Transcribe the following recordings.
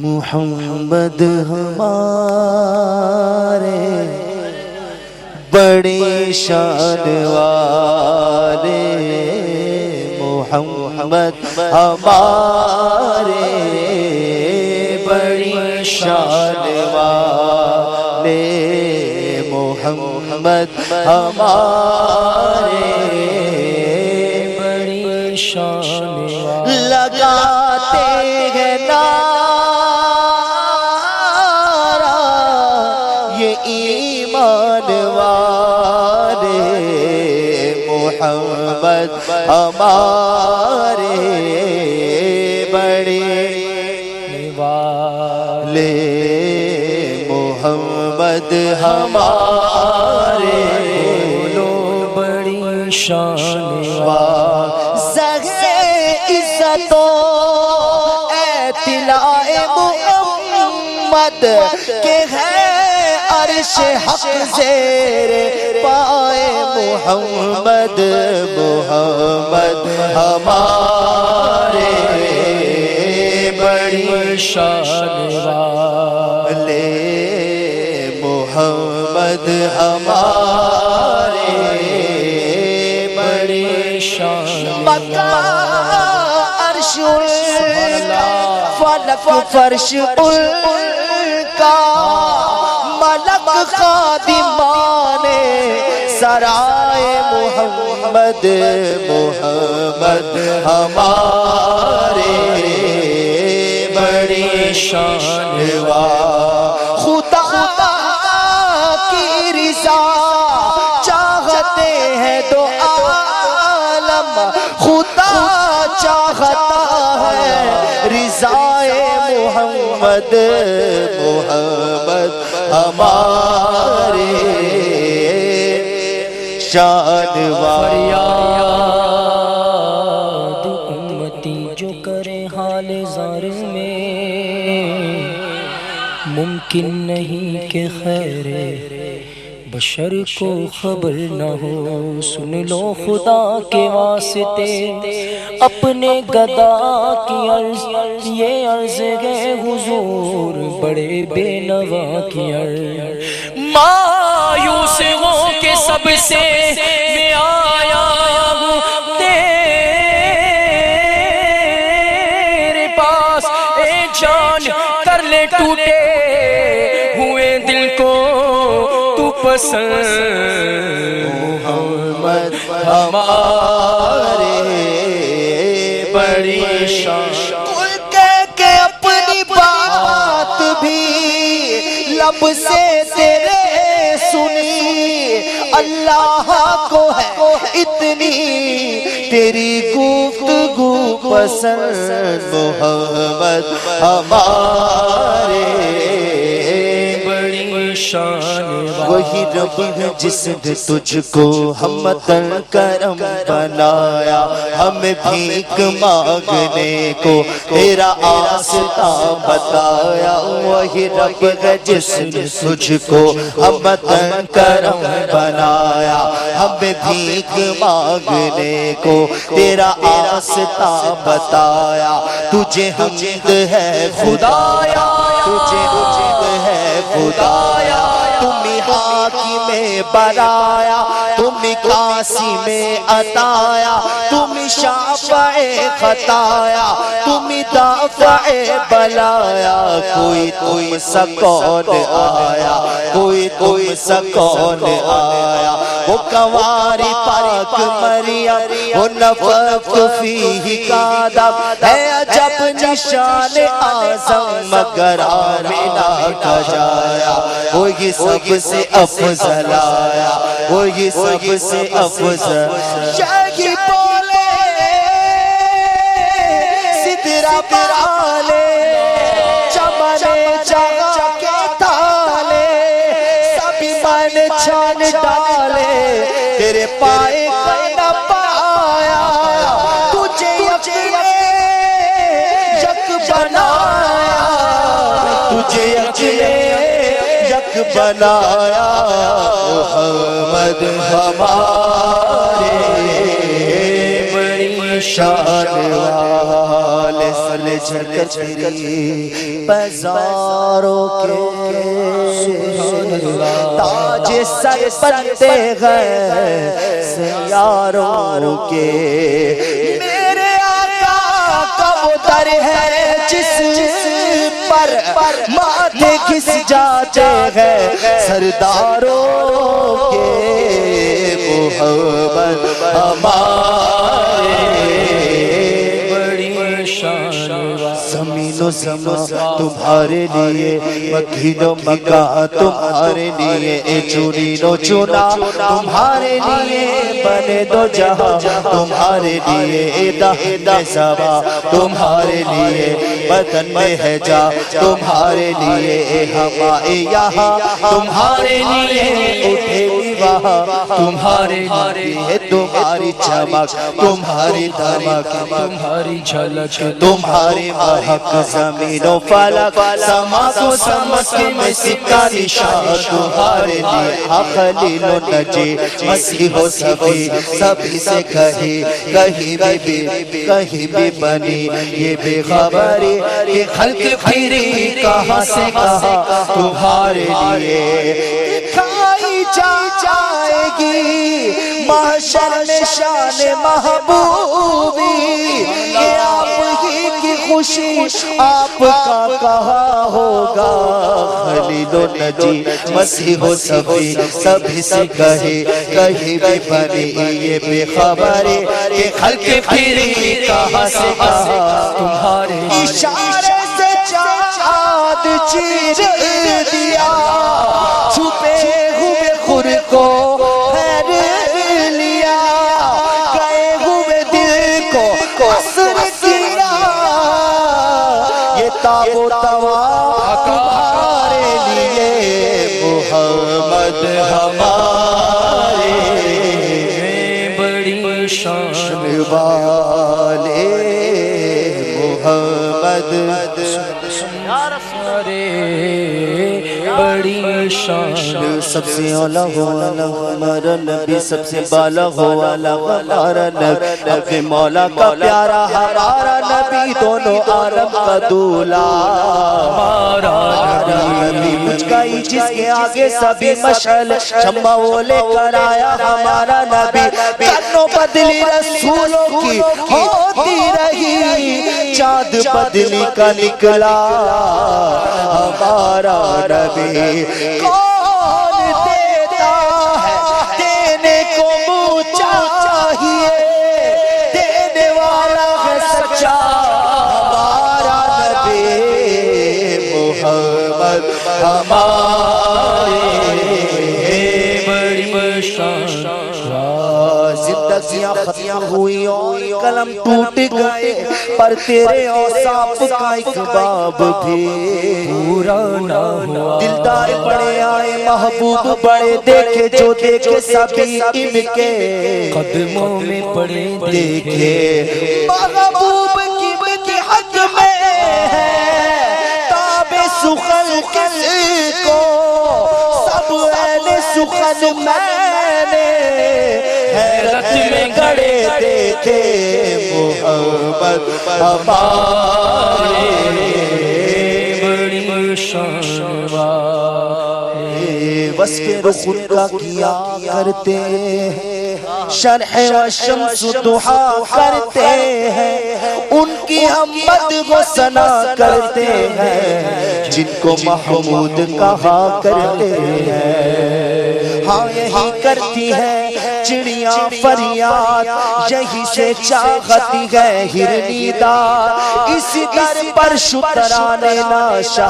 محمد ہمارے بڑی شان والے، محمد ہمارے بڑی شان والے، محمد ہمارے بڑی شان والے، لگاتے ہیں نعرہ یہ ایمان والے، محمد ہمارے بڑے والے، محمد ہمارے بولو بڑی شان زہر عزت و اطلاع محمد کے ہے عرش حق زیر پائے، محمد محمد ہمارے بڑی شان والے، محمد ہمارے بڑی شان مکہ عرش فلک فرش ان کا، ملک خادمان سرائے، محمد محمد ہمارے بڑی شان والے، خدا کی رضا چاہتے ہیں دو عالم، خدا چاہتا ہے رضائے محمد محمد ہمارے شان فریاد امتی جو کرے حال زار میں، ممکن نہیں کہ خیر بشر کو خبر نہ ہو، سن لو خدا کے واسطے اپنے گدا کی عرض، یہ عرض ہے حضور بڑے بے نوا کی عرض، مایوس ہو کے سب سے میں آیا ہوں تیرے پاس، اے جان کر لے ٹوٹے ہوئے دل کو تو پسند، محمد ہمارے بڑی شان، کوئی کہہ کے اپنی بات بھی لب سے تیرے سنی، اللہ کو ہے اتنی تیری گفتگو پسند، محمد ہمارے بڑی شان وہی رب ہے جس نے تجھ کو ہمتن کرم بنایا، ہمیں بھیک مانگنے کو تیرا آستا بتایا، وہی رب ہے جس نے تجھ کو ہمتن کرم بنایا، ہمیں بھیک مانگنے کو تیرا آستا بتایا، تجھے حمد ہے خدایا، تجھے حمد ہے خدایا، تمہیں حاکم برایا، تمہیں قاسم عطایا، تمہیں شافع خطایا، تمہیں دافع بلایا، کوئی تم سا کون آیا، کوئی تم سا کون آیا، وہ کنواری پاک مریم وہ نفخ فیہ کادم ہے عجب نشان اعظم مگر آمنہ کا جایا، وہ یہ سب سے افضل آیا، وہ یہ سب سے افضل، شاہی بولے سدرہ پرالے چمنے جگہ کے تالے، سبھی من چھان ڈالے تیرے پائے کا نہ پایا، تجھے یقین یک بنایا، تجھے یک بنایا، محمد ہمارے بڑی شان والے، چل کر تیری بازاروں کے تاج سر بنتے گئے سیاروں کے میرے آقا کا وہ در ہے جس پر ماتھے گھس جاتے ہیں سرداروں کے محمد ہمارے بڑی شان زمین و زمان تمہارے لیے مکین و مکہ تمہارے لیے چنین و چنا تمہارے لیے بنے دو جہاں تمہارے لیے دہن زبا تمہارے لیے بدن میں ہے جا تمہارے لیے ہمائے یہاں تمہارے لیے اٹھے وہاں تمہارے لیے تمہاری چمک تمہاری دمک تمہاری جھلک تمہاری مہک زمین و فلک سما کو سمک میں ستاری شاہ تمہارے لیے خلیل و نجی مسیح و صفی سبھی سے کہیں بھی بنی یہ بے خبری کہ خلق پھری کہاں سے کہاں تمہارے لیے دکھائی جائے گی محشر میں شان محبوبی کہ آپ ہی کی خوشی آپ کا کہا ہوگا خلیل و نجی مسیح و صفی سبھی سے کہیں بھی بنی یہ بے خبری کہ خلق پھری کہاں سے کہاں تمہارے اشارے سے چاند چیر دیا چھپے ہوئے خور کو پھیر لیا گئے ہوئے دل کو اثر کیا یہ تاب و توا تمہارے لیے محمد ہمارے بڑی شان والے محمد بڑی شان سب سے اولا ہو ہمارا نبی سب سے بالا ہو ہمارا نبی اپنے مولا کا پیارا ہمارا نبی دونوں عالم کا دولا ہمارا نبی مجھکائی جس کے آگے سبھی مشعل شمع وہ لے کر آیا ہمارا نبی کنوں بدلی رسولوں کی ہوتی رہی چاند بدلی کا نکلا ہمارا نبی کون دیتا ہے دینے کو منہ چاہیے دینے والا ہے سچا ہمارا نبی محمد ہمارے بڑی شان زندگیاں ختم ہوئی اور قلم ٹوٹ گئے پر تیرے اوصاف کا ایک باب بھی پورا نہ ہوا دلدار بڑے آئے محبوب بڑے دیکھے جو دیکھے سبھی ان کے قدموں میں پڑے دیکھے محبوب کی حد میں ہے تاب سخن کس کو سب اہل سخن میں نے حیرت میں گڑے دیکھے محمد ہمارے بڑی شان وصف رسول کا کیا کرتے ہیں شرح و شمس دعا کرتے ہیں ان کی ہم مدح و ثنا کرتے ہیں جن کو محمود کہا کرتے ہیں ہاں یہی کرتی ہے چڑیاں فریاد یہی سے چاہتی ہے ہرنی دار اسی در پر شتران ناشا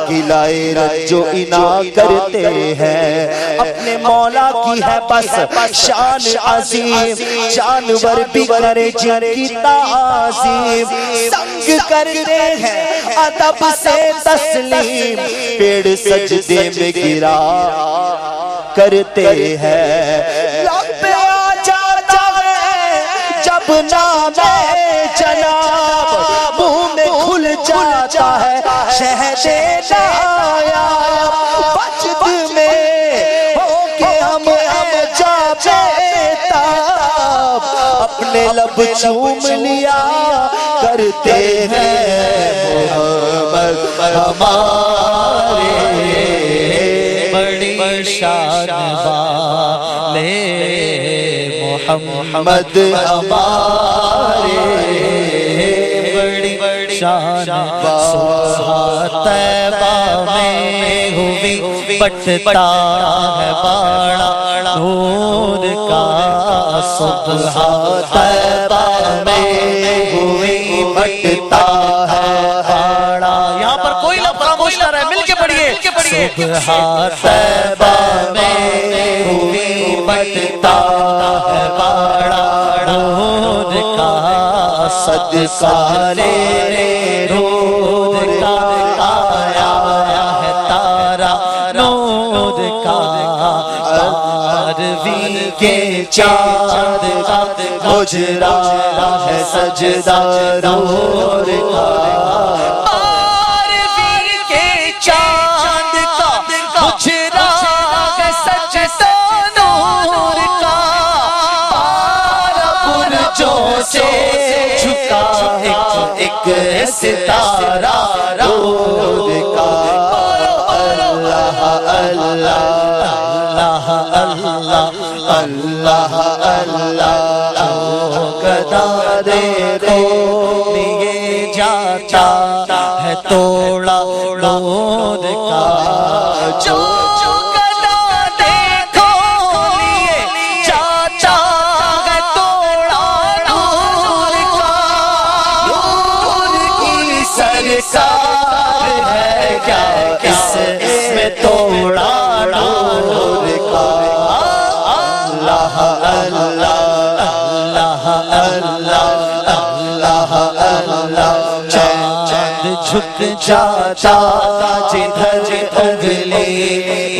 قلعے رنجو انا کرتے ہیں اپنے مولا کی ہے بس شان عظیم جانور بھی کرے جن کی تعظیم سنگ کرتے ہیں ادب سے تسلیم پیڑ سجدے میں گرا کرتے ہیں لب پہ آ جاتا ہے جب نام جناب منہ میں کھل جاتا ہے شہد نایاب وجد میں ہو کے ہم جاتے تاب اپنے لب چوم لیا کرتے ہیں محمد ہمارے بڑی شان والے محمد ہمارے بڑی شان طیبہ میں ہوئی بٹتا ہے باڑا نور کا صبح طیبہ میں ہوئی بٹتا ہے باڑا. یہاں پر کوئی لفظ خاموش نہ رہے، مل کے پڑھیے. صبح طیبہ میں ہوئی بٹتا ہے باڑا نور کا صدقہ لے نور کا آیا ہے تارا نور کا عربی کے چاند کا گجرا ہے سجدہ نور کا عربی کے چاند کا گجرا ہے سجدہ نور کا برجوں سے جھکا ایک ستارہ نور کا اللہ اللہ اللہ اللہ گدا دیکھو لیے جاتا ہے توڑا نور کا جو گدا دیکھو لیے جاتا ہے توڑا نور کا نور کی سرکار ہے کیا اس میں توڑا نور کا اللہ اللہ اللہ اللہ اللہ چاند جھک جاتا جدھر انگلی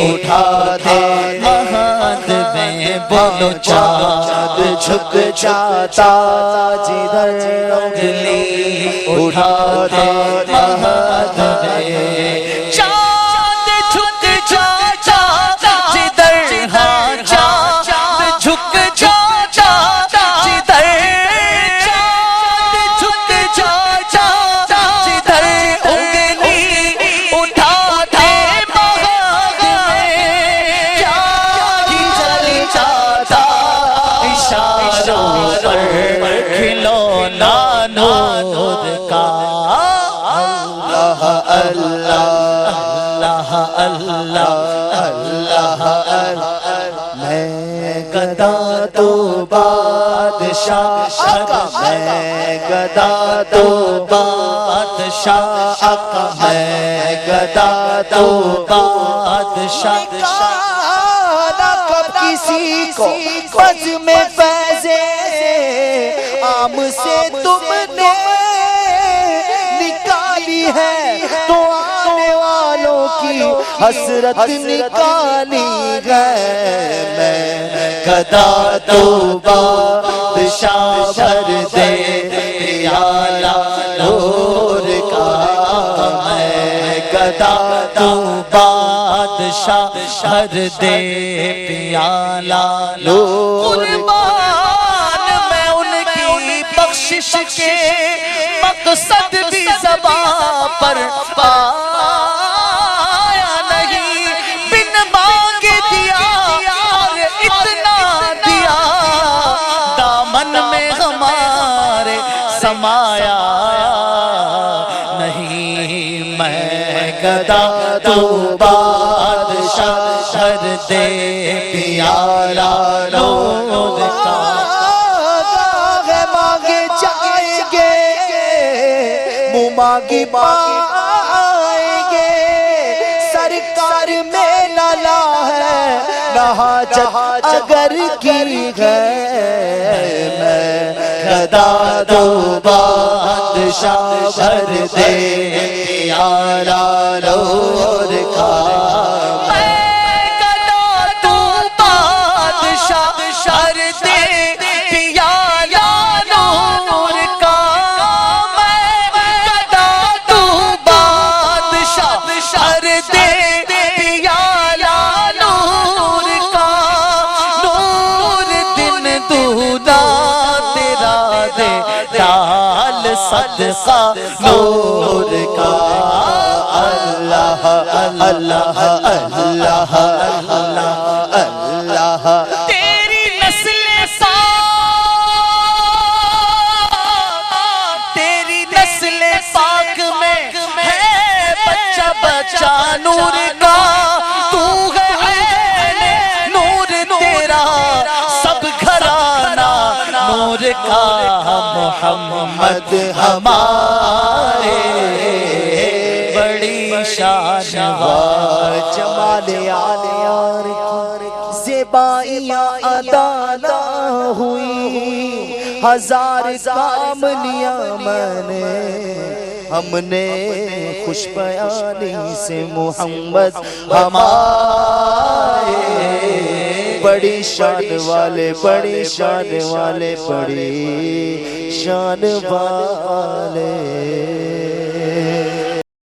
اٹھا دے مہد میں بولو چاند جھک جاتا جدھر انگلی اٹھا دے مہد میں چاند جھک جاتا جدھر ہاں چاند جھک جاتا جدھر چاند جھک جاتا جدھر انگلی اٹھا دے مہد میں کیا ہی چل جاتا اشاروں پر کھلونا نور کا اللہ اللہ اللہ اللہ میں گدا تو بادشاہ میں گدا تو بادشاہ میں گدا تو بادشاہ نہ کب کسی کو بز میں فیضے عام سے تم نے نکالی ہے تو آنے والوں کی حسرت نکالی ہے میں گدا تو بادشاہ بھر دے پیالہ نور کا میں گدا تو بادشاہ بھر دے پیالہ نور قربان میں ان کی بخشش کے مقصد بھی زباں پر پایا نہیں بن مانگ دیا اور اتنا دیا دامن میں ہمارے سمایا نہیں میں گدا تو بادشاہ بھر دے پیالہ نور کا مانگے جائیں گے منہ مانگی پائیں گے سرکار میں نالا ہے نہ حاجت اگر کی ہے میں گدا دو بادشاہ بھر دے پیالہ نور کا صدقہ نور کا اللہ اللہ اللہ اللہ اللہ تیری نسل پاک میں ہے بچہ بچہ نور کا تو ہے نور تیرا سب گھرانہ نور کا محمد ہمارے بڑی شان جمال یار زیبائیاں ادا ہوئی ہزار کام لیا میں نے ہم نے خوش بیانی سے محمد ہمارے بڑی شان والے بڑی شان والے بڑی شان والے